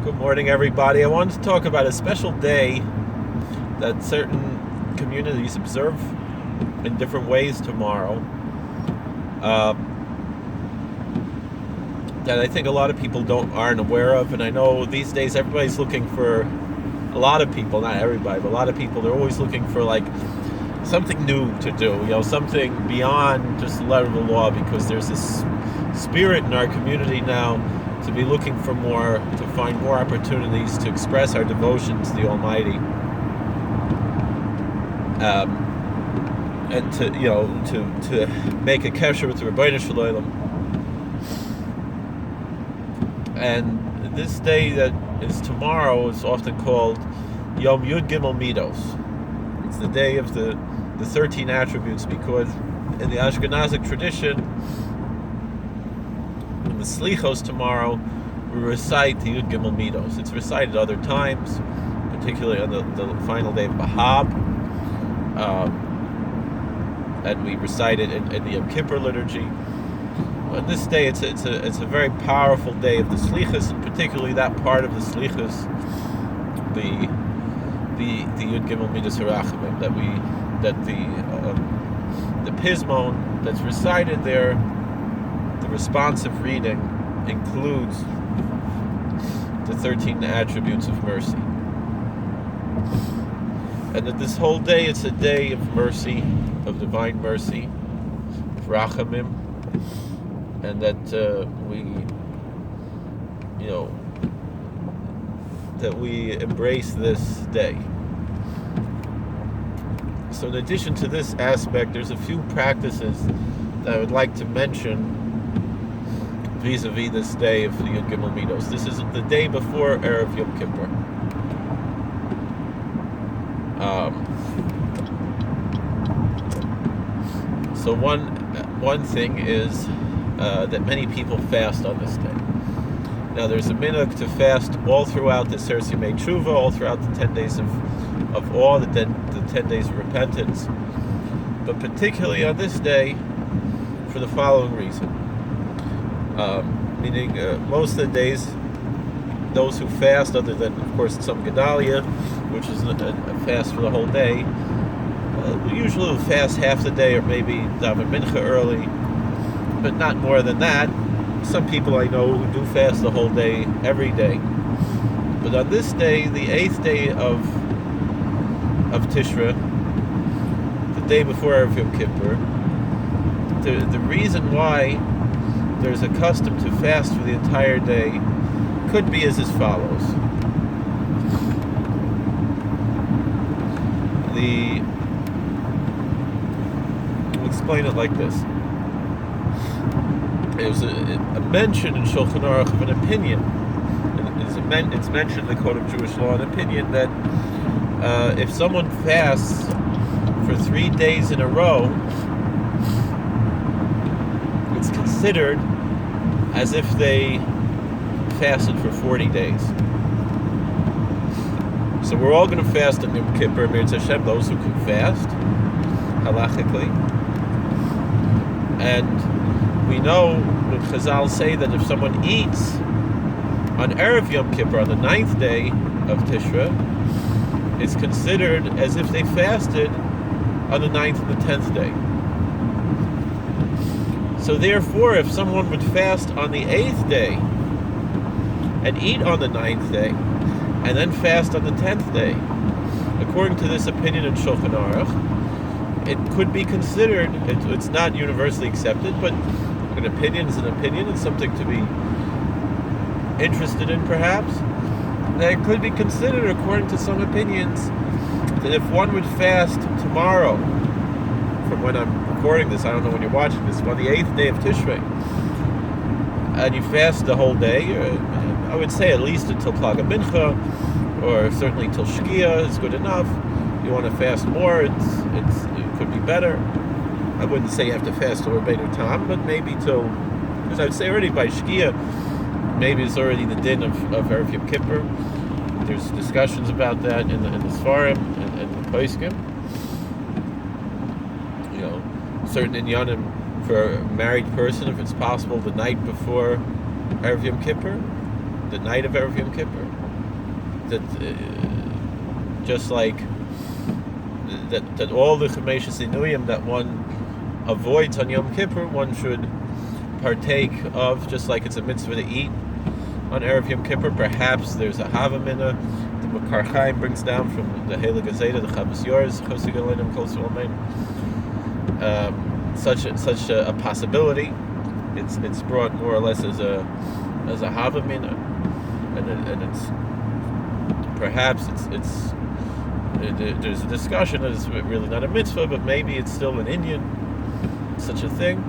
Good morning, everybody. I wanted to talk about a special day that certain communities observe in different ways tomorrow. That I think a lot of people aren't aware of, and I know these days everybody's looking for, a lot of people, not everybody, but a lot of people, they're always looking for like something new to do, something beyond just the letter of the law, because there's this spirit in our community now to be looking for more, to find more opportunities to express our devotion to the Almighty, and to make a kesher with the Rebbeinu Shalom. And this day that is tomorrow is often called Yom Yud Gimel Middos. It's the day of the 13 attributes, because in the Ashkenazic tradition, in the Slichos tomorrow, we recite the Yud Gimel Middos. It's recited other times, particularly on the final day of Bahab, and we recite it in the Yom Kippur liturgy. On this day, it's a very powerful day of the Slichos, and particularly that part of the Slichos, the Yud Gimel Middos Harachamim, that the Pismon that's recited there, the responsive reading includes the 13 attributes of mercy. And that this whole day, it's a day of mercy, of divine mercy, of Rachamim, and that we embrace this day. So in addition to this aspect, there's a few practices that I would like to mention vis-a-vis this day of the Yud Gimel Middos. This is the day before Erev Yom Kippur. So one thing is that many people fast on this day. Now there's a minhag to fast all throughout the Seres Yemei Tshuva, all throughout the 10 days of awe, the 10 days of repentance, but particularly on this day for the following reason. Meaning most of the days, those who fast, other than of course some Gedalia, which is a fast for the whole day, usually will fast half the day or maybe daven mincha early, but not more than that. Some people I know who do fast the whole day, every day. But on this day, the 8th day of Tishra, the day before Erev Yom Kippur, the reason why there's a custom to fast for the entire day could be as follows. We'll explain it like this. There's a mention in Shulchan Aruch of an opinion. It's mentioned in the Code of Jewish Law, an opinion that if someone fasts for 3 days in a row, it's considered as if they fasted for 40 days. So we're all going to fast on Yom Kippur, Mirz Hashem, those who can fast, halachically. And we know that Chazal say that if someone eats on Erev Yom Kippur, on the 9th day of Tishra, it's considered as if they fasted on the 9th and the 10th day. So therefore, if someone would fast on the 8th day and eat on the 9th day and then fast on the 10th day, according to this opinion in Shulchan Aruch, it could be considered, it's not universally accepted, but an opinion is an opinion, it's something to be interested in perhaps, that it could be considered, according to some opinions, that if one would fast tomorrow, from when I'm recording this, I don't know when you're watching this, on the 8th day of Tishrei, and you fast the whole day, I would say at least until Plag Mincha, or certainly till Shkia is good enough. You want to fast more, it could be better. I wouldn't say you have to fast till Rabbeinu Tam, but maybe till, because I would say already by Shkia, maybe it's already the din of Erev Yom Kippur. There's discussions about that in the Sfarim and the Poskim. Certain inyanim for a married person, if it's possible, the night before Erev Yom Kippur. the night of Erev Yom Kippur. That just like that all the Chemeshes Inuyim that one avoids on Yom Kippur, one should partake of, just like it's a mitzvah to eat on Erev Yom Kippur. Perhaps there's a Havamina. The Makar Chaim brings down from the Heilige Zayda, the Chavos Yorz, Chosig Aleinu Kol Solamein, such a possibility. It's brought more or less as a Havamina, and it's perhaps there's a discussion that it's really not a mitzvah, but maybe it's still an Indian, such a thing.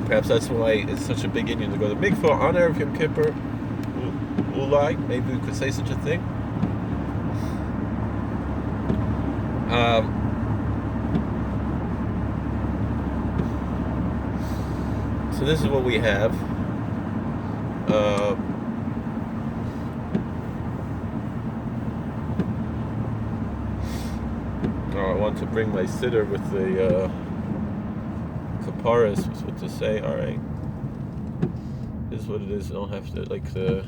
Perhaps that's why it's such a big Indian to go to mikvah on Erev Yom Kippur. Ulai, maybe we could say such a thing. So this is what we have. I want to bring my siddur with the kapparos, was what to say. All right, this is what it is. I don't have to like the.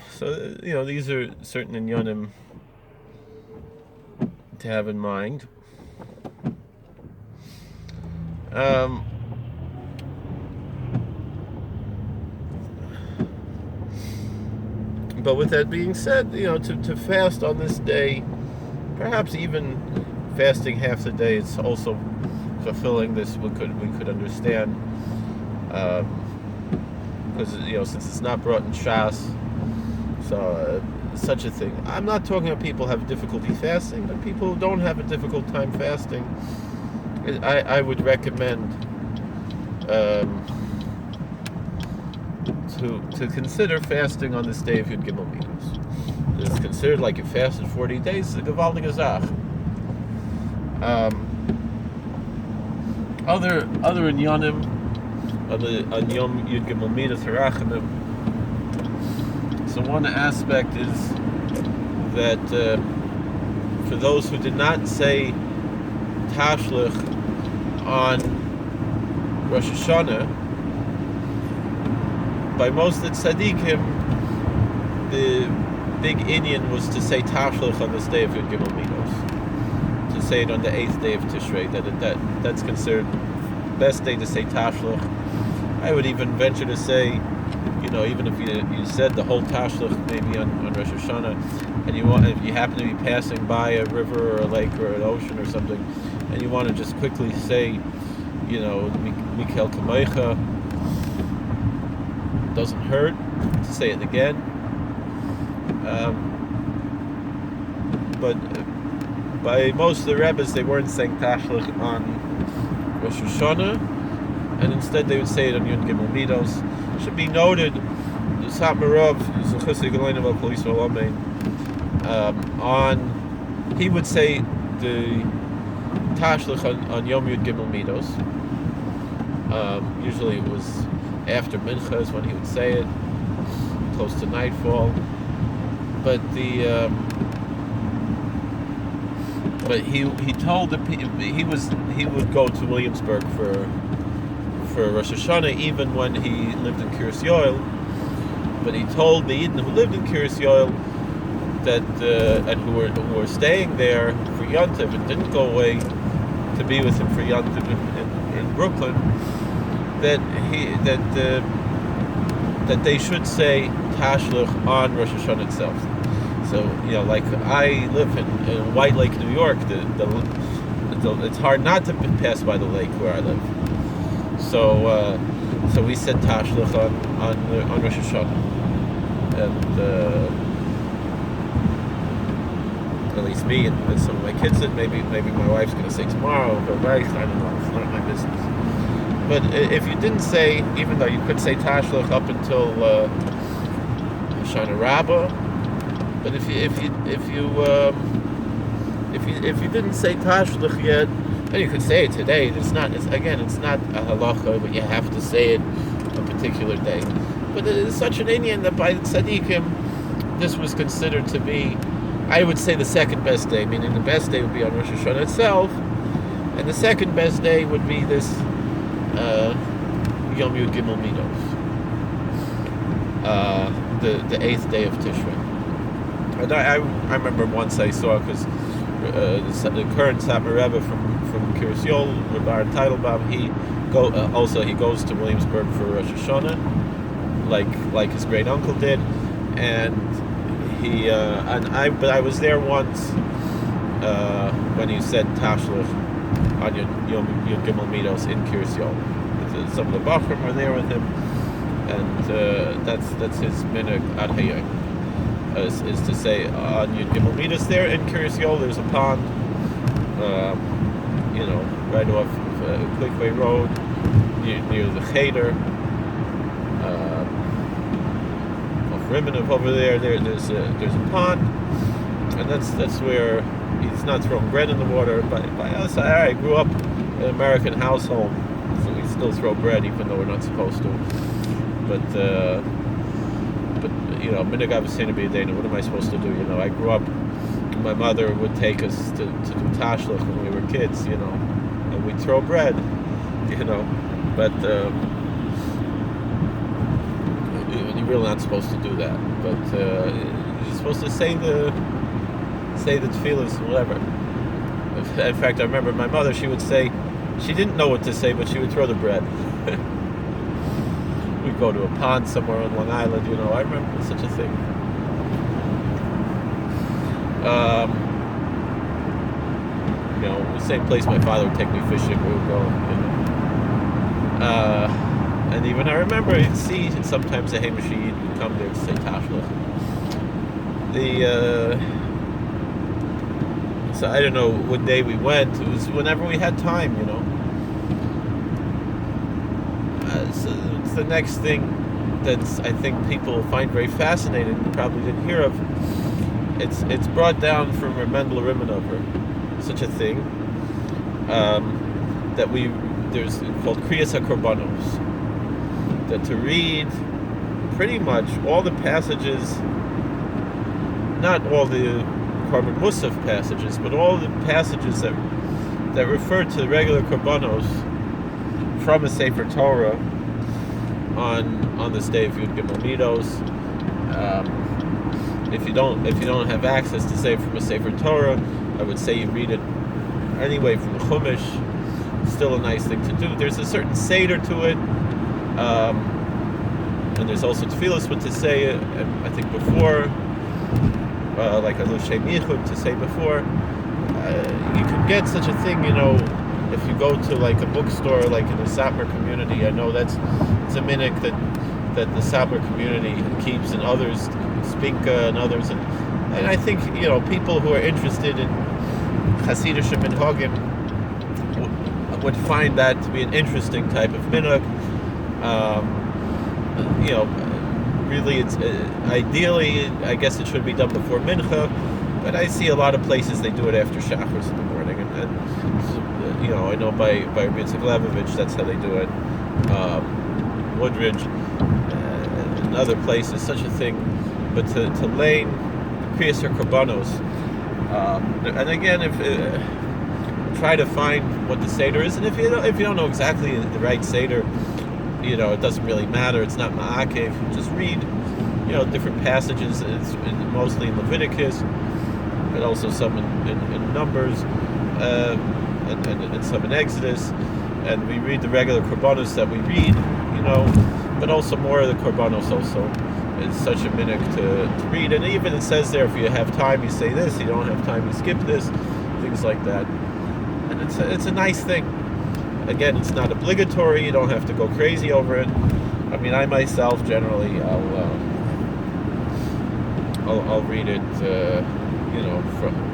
So these are certain inyanim to have in mind. But with that being said, to fast on this day, perhaps even fasting half the day, it's also fulfilling this. We could understand, because since it's not brought in Shas, so such a thing. I'm not talking about people who have difficulty fasting, but people who don't have a difficult time fasting, I would recommend to consider fasting on this day of Yud Gimel Middos. It's considered like you fasted 40 days. It's a gewaltige Zach. Other inyanim on Yom Yud Gimel Middos Harachamim. So one aspect is that for those who did not say tashlich on Rosh Hashanah, by most of the tzaddikim, the big inyan was to say tashlich on this day of Yud Gimel Middos, to say it on the 8th day of Tishrei. That's considered the best day to say tashlich. I would even venture to say, even if you said the whole tashlich maybe on Rosh Hashanah, and if you happen to be passing by a river or a lake or an ocean or something, and you want to just quickly say, Mikel Kamecha, doesn't hurt to say it again. But by most of the Rebbes, they weren't saying tashlich on Rosh Hashanah, and instead they would say it on Yud Gimel Middos. Should be noted, the Satmarov, he would say the tashlich on Yom Yud Gimel Middos. Usually it was after Mincha is when he would say it, close to nightfall. But he told the people he would go to Williamsburg for Rosh Hashanah even when he lived in Kiryas Yoel. But he told the Yidden who lived in Kiryas Yoel that and who were staying there for Yontiv and didn't go away to be with him for Yontiv in Brooklyn, that they should say tashlich on Rosh Hashanah itself. So like I live in White Lake, New York. It's hard not to pass by the lake where I live. So we said tashlich on Rosh Hashanah, and at least me and some of my kids did. Maybe my wife's going to say tomorrow, but right, I don't know. It's not my business. But if you didn't say, even though you could say tashlich up until Hoshana Rabbah, but if you didn't say tashlich yet, then you could say it today. It's not a halacha, but you have to say it a particular day. But it is such an inyan that by the tzaddikim, this was considered to be, I would say, the second best day. Meaning the best day would be on Rosh Hashanah itself, and the second best day would be this Yom Yud Gimel Middos, the 8th day of Tishrei. And I remember once I saw, because the current Satmar Rebbe from Kiryas Yol, Rebbe Teitelbaum, he goes to Williamsburg for Rosh Hashanah, like his great uncle did, and I was there once when he said tashlich on Yom Gimel Middos in Kiryas Yol. Some of the Bachrim were there with him, and that's his minhag ad hayom, is to say on Yom Gimel Middos there in Kiryas Yol. There's a pond, right off Quickway Road near the Cheder. Ribbonov over there's a pond, and that's where he's not throwing bread in the water. By us, I grew up in an American household, so we still throw bread even though we're not supposed to. But minhag avosseinu b'yadeinu, what am I supposed to do? I grew up, my mother would take us to do tashlich when we were kids, and we'd throw bread, but you're really not supposed to do that. But you're supposed to say the tefillas, whatever. In fact, I remember my mother, she would say, she didn't know what to say, but she would throw the bread. We'd go to a pond somewhere on Long Island, I remember such a thing. The same place my father would take me fishing, we would go, and even I remember you'd see sometimes the Hamashid would come there to say tashlich. So I don't know what day we went. It was whenever we had time, So it's the next thing that I think people find very fascinating. You probably didn't hear of. It's brought down from Mendel Rimanover, such a thing that there's called Kriyas HaKorbanos. That to read pretty much all the passages, not all the Korban Musaf passages, but all the passages that refer to the regular Korbanos from a Sefer Torah on this day of Yud Gimel Middos. If you don't have access to say from a Sefer Torah, I would say you read it anyway from the Chumash. Still a nice thing to do. There's a certain seder to it. And there's also tefillas what to say, I think before, like a Shem Yichud to say before. You can get such a thing, if you go to like a bookstore, like in the Satmar community. I know it's a minhag that the Satmar community keeps, and others, Spinka and others, and I think people who are interested in Hasidic minhagim would find that to be an interesting type of minhag. Really, it's ideally, I guess it should be done before mincha, but I see a lot of places they do it after Shacharis in the morning, and I know by Rabbi Yitzchak Levovich that's how they do it. Woodridge and other places, such a thing. But to lane Kriyas HaKorbanos, and again, if try to find what the seder is, and if you don't know exactly the right seder, it doesn't really matter. It's not ma'akev. Just read, different passages. It's mostly in Leviticus, but also some in Numbers, and some in Exodus. And we read the regular korbanos that we read, but also more of the korbanos also. It's such a minhag to read. And even it says there, if you have time, you say this. You don't have time, you skip this. Things like that. And it's a nice thing. Again, it's not obligatory. You don't have to go crazy over it. I mean, I myself generally, I'll read it.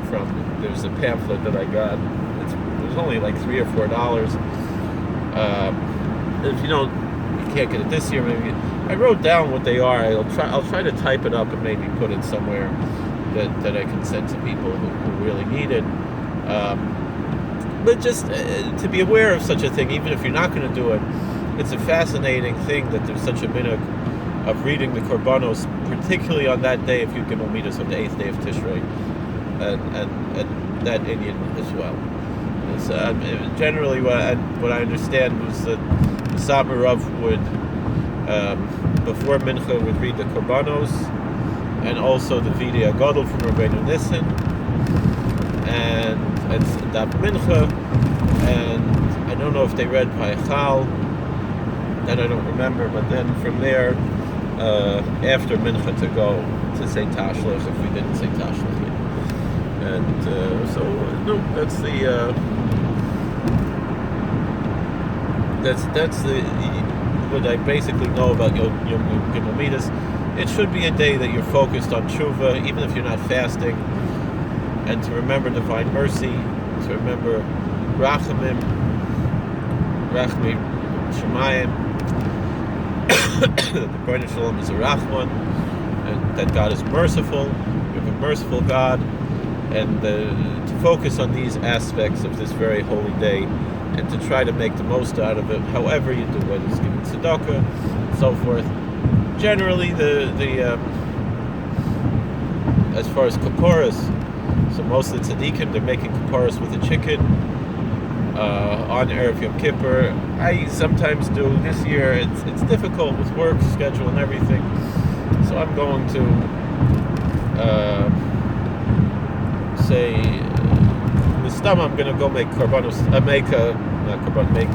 From there's a pamphlet that I got. It was only like $3 or $4. If you can't get it this year, maybe I wrote down what they are. I'll try to type it up and maybe put it somewhere that I can send to people who really need it. But just to be aware of such a thing, even if you're not going to do it, it's a fascinating thing that there's such a minhag of reading the Korbanos, particularly on that day of Yud Gimel Middos, on the 8th day of Tishrei, and that Indian as well. So, generally, what I understand was that Satmarav would, before Mincha, would read the Korbanos, and also the Vidya Gadol from Rabbeinu Nissen, and Daf Mincha, and I don't know if they read Vayachal, then I don't remember, but then from there, after Mincha, to go to say tashlich if we didn't say tashlich yet. And no, that's the that's the what I basically know about Yom middos. It should be a day that you're focused on tshuva, even if you're not fasting, and to remember divine mercy, to remember rachamim shemayim, that the B'nai Shalom is a rachman, and that God is merciful. We have a merciful God, and to focus on these aspects of this very holy day, and to try to make the most out of it, however you do, whether it's giving tzedakah, and so forth. Generally, the as far as kapparos, so most of the tzaddikim, they're making kapparos with a chicken on Erev Yom Kippur. I sometimes do. This year, it's difficult with work schedule and everything, so I'm going to I'm going to go make make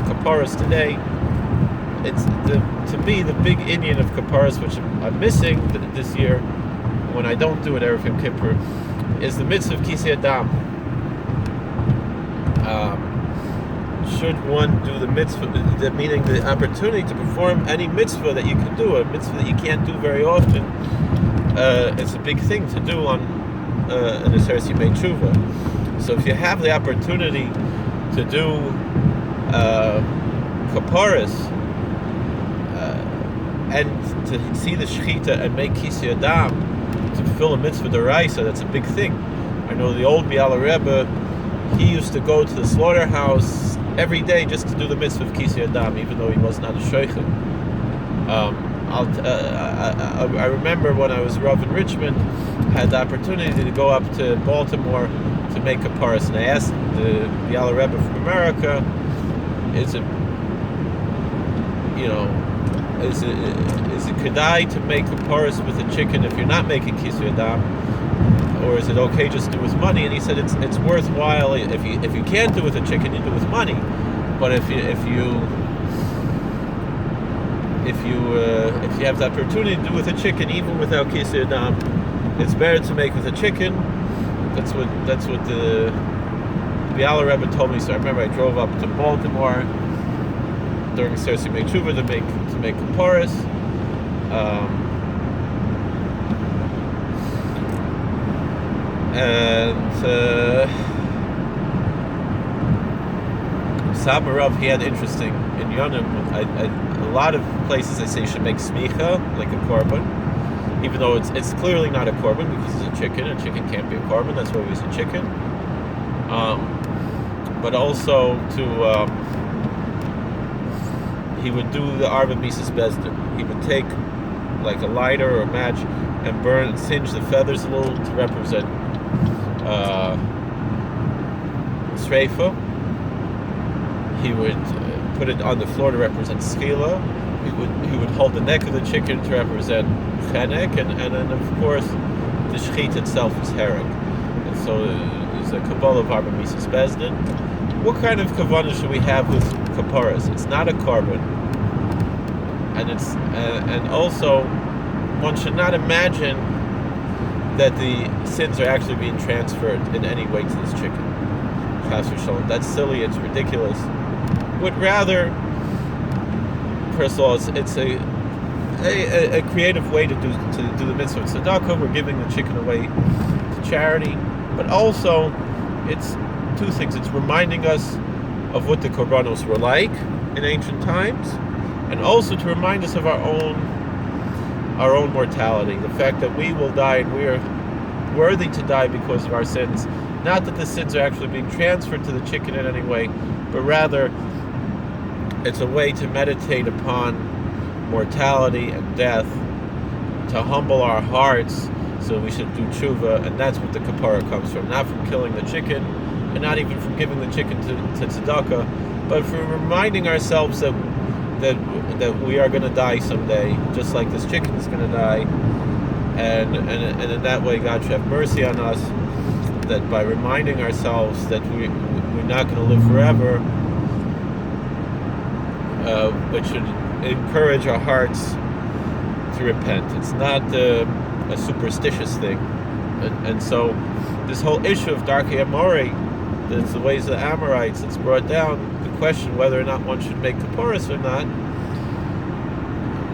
kapparos today. It's to me the big inyan of kapparos, which I'm missing this year when I don't do it Erev Yom Kippur, is the mitzvah of kisei adam. Should one do the mitzvah, meaning the opportunity to perform any mitzvah that you can do, a mitzvah that you can't do very often, it's a big thing to do on an Aseres Yemei Tshuva. So if you have the opportunity to do kapparos and to see the shechita and make kisei adam, to fulfill a mitzvah d'oraisa, that's a big thing. I know the old Biala Rebbe, he used to go to the slaughterhouse every day just to do the mitzvah of kisei adam, even though he was not a shochet. I remember when I was Rav in Richmond, I had the opportunity to go up to Baltimore to make kapparos, and I asked the Biala Rebbe from America, is it kedai to make kapparos with a chicken if you're not making kisei adam, or is it okay just to do with money? And he said it's worthwhile if you can't do it with a chicken, you do it with money, but if you have the opportunity to do with a chicken, even without kisei adam, it's better to make with a chicken. That's what the Biala Rebbe told me. So I remember I drove up to Baltimore during Aseres Yemei Tshuva to make kapparos. And Sabarav, he had interesting in Yonim. A lot of places they say you should make smicha, like a korban, even though it's clearly not a korban because it's a chicken. A chicken can't be a korban. That's why we use a chicken. But also he would do the arba mises bezdin. He would take like a lighter or a match and singe the feathers a little to represent Sreifa. He would put it on the floor to represent skila. He would hold the neck of the chicken to represent chenek, and then of course the shechit itself is herring. And so there's a kabbalah of arba mises bezdin. What kind of kavanah should we have with kapparos? It's not a korban, and also one should not imagine that the sins are actually being transferred in any way to this chicken. That's silly. It's ridiculous. Would rather, first of all, it's a creative way to do the mitzvah of tzedakah. We're giving the chicken away to charity, but also it's two things. It's reminding us of what the korbanos were like in ancient times, and also to remind us of our own mortality. The fact that we will die and we are worthy to die because of our sins. Not that the sins are actually being transferred to the chicken in any way, but rather it's a way to meditate upon mortality and death, to humble our hearts, so we should do tshuva, and that's what the kappara comes from. Not from killing the chicken, and not even from giving the chicken to tzedakah, but from reminding ourselves that that we are going to die someday, just like this chicken is going to die, and in that way God should have mercy on us, that by reminding ourselves that we're not going to live forever, it should encourage our hearts to repent. It's not a superstitious thing, and so this whole issue of Darkei Amorei, that's the ways of the Amorites, it's brought down the question whether or not one should make kapparos or not.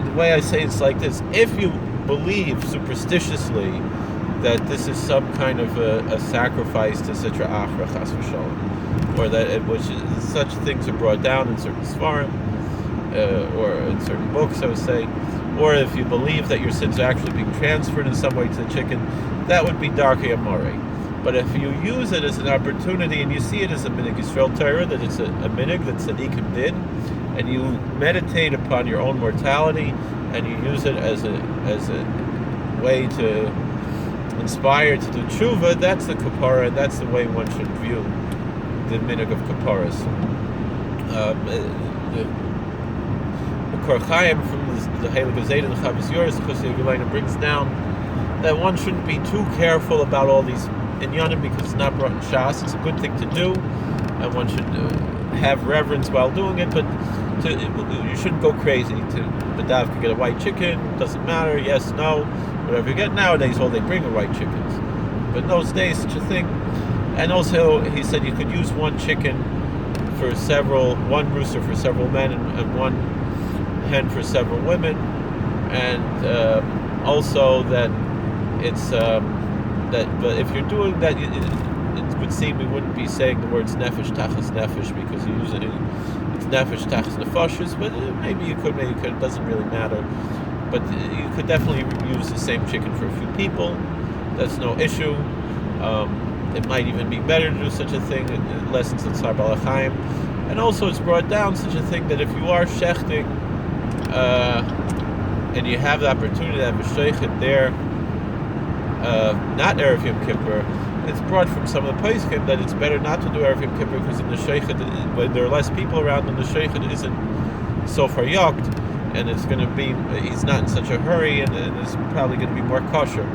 The way I say it's like this: if you believe superstitiously that this is some kind of a sacrifice to Sitra Achra Chas v'Shalom, or that such things are brought down in certain svarim, or in certain books, I would say, or if you believe that your sins are actually being transferred in some way to the chicken, that would be Darkei Amorei. But if you use it as an opportunity and you see it as a minig Yisrael Torah, that it's a minig that tzaddikim did, and you meditate upon your own mortality, and you use it as a way to inspire to do tshuva, that's the kappara, and that's the way one should view the minig of kapparos. The Kor Chaim from the Heilige Zayda and the Chavos Yoris, Chosei Gulaina, brings down that one shouldn't be too careful about all these inyanim because it's not brought in Shas. It's a good thing to do, and one should have reverence while doing it, but you shouldn't go crazy. The Dav could get a white chicken, doesn't matter, yes, no, whatever you get. Nowadays, all they bring are white chickens. But in those days, such a thing. And also, he said you could use one chicken for one rooster for several men, and one hen for several women. And also that it's but if you're doing that, it would seem we wouldn't be saying the words nefesh tachas nefesh, because usually it's nefesh tachas nefashis, but maybe you could, it doesn't really matter. But you could definitely use the same chicken for a few people. That's no issue. It might even be better to do such a thing. Lessons in Tzar Baal HaChaim. And also it's brought down such a thing that if you are shechting, and you have the opportunity to have a sheichet there, not Erev Yom Kippur, it's brought from some of the poskim that it's better not to do Erev Yom Kippur, because in the sheichet, when there are less people around, and the sheichet isn't so far yoked, and it's going to be, he's not in such a hurry, and it's probably going to be more kosher.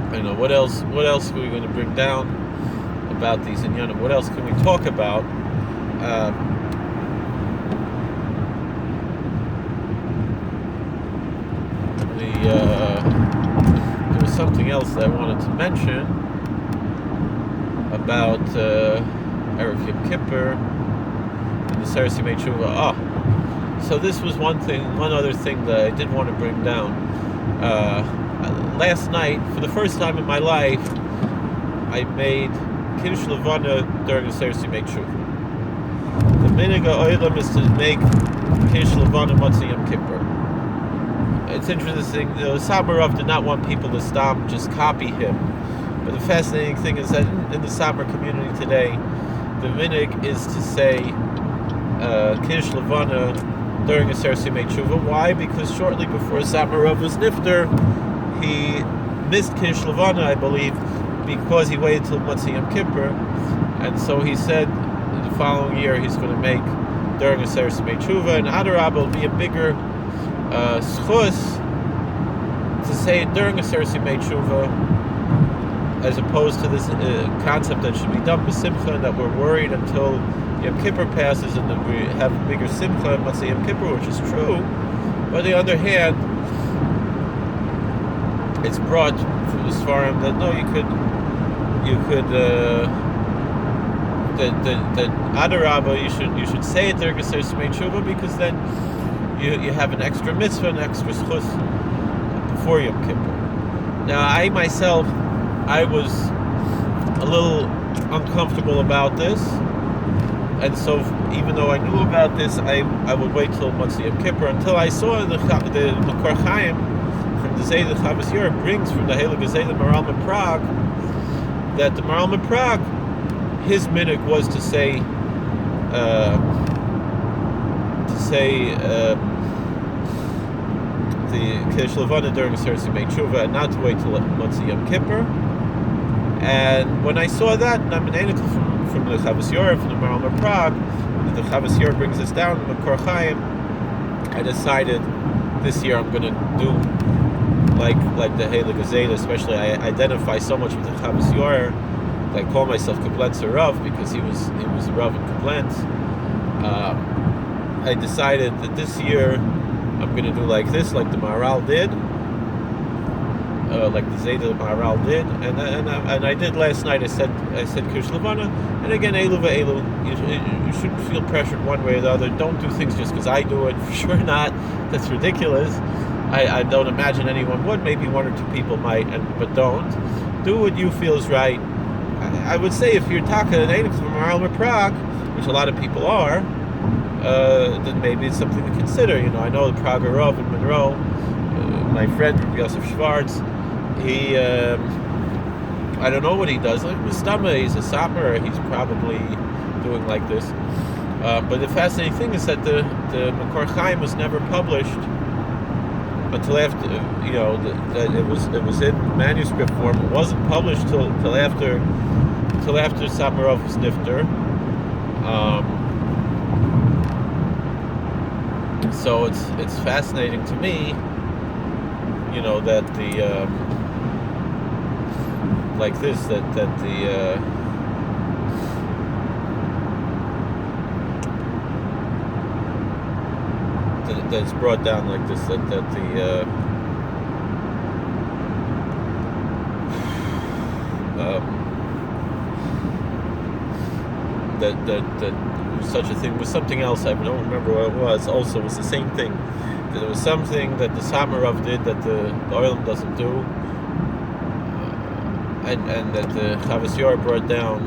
I don't know, what else are we going to bring down about these inyanim? What else can we talk about? There was something else that I wanted to mention about Erev Yom Kippur and the Seres Yimei Tshuva. So this was one other thing that I did want to bring down. Last night, for the first time in my life, I made Kiddush Levana during the Seres Yimei Tshuva. The minig ha'olam is to make Kiddush Levana Motzei Yom Kippur. It's interesting, the Samarov did not want people to stop, just copy him. But the fascinating thing is that in the Samar community today, the minig is to say Kiddush Levana during a Seres Yimei Tshuva. Why? Because shortly before Samarov was nifter, he missed Kiddush Levana, I believe, because he waited till Motzei Yom Kippur, and so he said the following year he's going to make during a Seres Yimei Tshuva, and Adarabah will be a bigger schus to say it during a Seres Yimei Tshuva, as opposed to this concept that should be done with simcha, and that we're worried until Yom Kippur passes and then we have a bigger simcha and Motzei Yom Kippur, which is true. But on the other hand, it's brought from the Svarim that no, you could that Adarabah, you should say it during a Seres Yimei Tshuva, because then you have an extra mitzvah, an extra schus before Yom Kippur. Now, I myself, I was a little uncomfortable about this, and so even though I knew about this, I would wait till Motzei Yom Kippur, until I saw the Kor Chaim from the Zayda Chavos Yoris brings from the Heilige Zayda Maral Prague, that the Maral Prague, his minig was to say the Kiddush Levana during Seres Yimei Tshuva, and not to wait till Motzei Yom Kippur. And when I saw that, from the Chavos Yoris, from the Maral Prague, the Chavas Yor brings us down in Makor Chaim, I decided this year I'm going to do like the Heilig Zayda. Especially, I identify so much with the Chavas Yor. I call myself Koblenzer Rav because he was a Rav in Koblenz. I decided that this year I'm going to do like this, like the Maharal did, like the Zayda the Maharal did, and I did last night. I said Kirsh Levana, and again Elu ve'elu. You shouldn't feel pressured one way or the other. Don't do things just because I do it. For sure not. That's ridiculous. I don't imagine anyone would. Maybe one or two people might, but don't. Do what you feel is right. I would say if you're talking an Eidim from Maharal Prague, which a lot of people are, then maybe it's something to consider. I know the Prague Rav in Monroe, my friend Yosef Schwartz, he, I don't know what he does. Like Mustama, he's a sapper. He's probably doing like this. But the fascinating thing is that the Makor Chaim was never published until after, that it was in manuscript form. It wasn't published till after Samarov was nifter. So it's fascinating to me, that the like this that the that it's brought down like this, that the that such a thing was something else. I don't remember what it was. Also, it was the same thing. There was something that the Samarov did that the Oilam doesn't do, and that the Chavas Yor brought down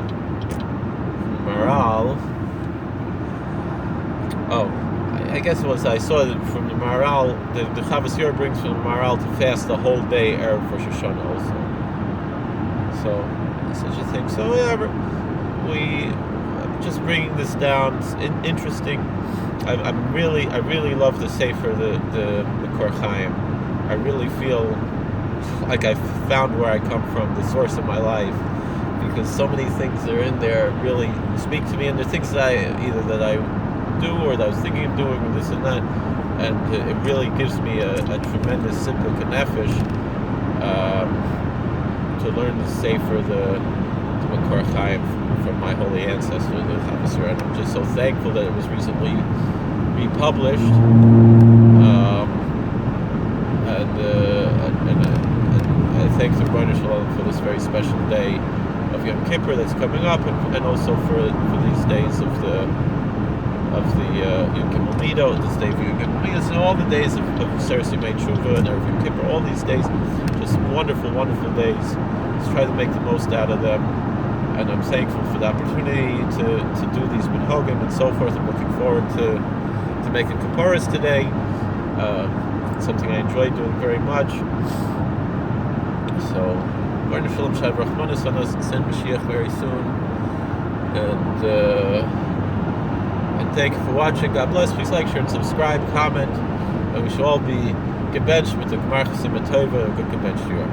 Maharal. Oh, I guess it was. I saw that from the Maharal. The Chavas Yor brings from the Maharal to fast the whole day Erev Rosh Hashanah also. So such a thing. So whatever. We just bringing this down. It's interesting. I really love the Sefer, the Makor Chaim. I really feel like I found where I come from, the source of my life, because so many things that are in there really speak to me, and they're things that I do or that I was thinking of doing, or this and that, and it really gives me a tremendous simple nefesh to learn the Sefer, the Makor Chaim from my holy ancestor, the Chavas Yor, and I'm just so thankful that it was recently republished, and I thank the Rebbeinu Shalom for this very special day of Yom Kippur that's coming up, and also for these days of the Yom Kippur Middos, this day of Yom Kippur Middos, and all the days of Seres Yemei Tshuva and Erev Yom Kippur, all these days, just wonderful, wonderful days. Let's try to make the most out of them. And I'm thankful for the opportunity to do these minhagim and so forth. I'm looking forward to making kapparos today. Something I enjoy doing very much. So, Rebbeinu Shalom Shav Rachmanis on us and send Mashiach very soon. And thank you for watching. God bless. Please like, share, and subscribe, comment. And we should all be gebenched with the Gemar Chasim Tova, a good gebenched year.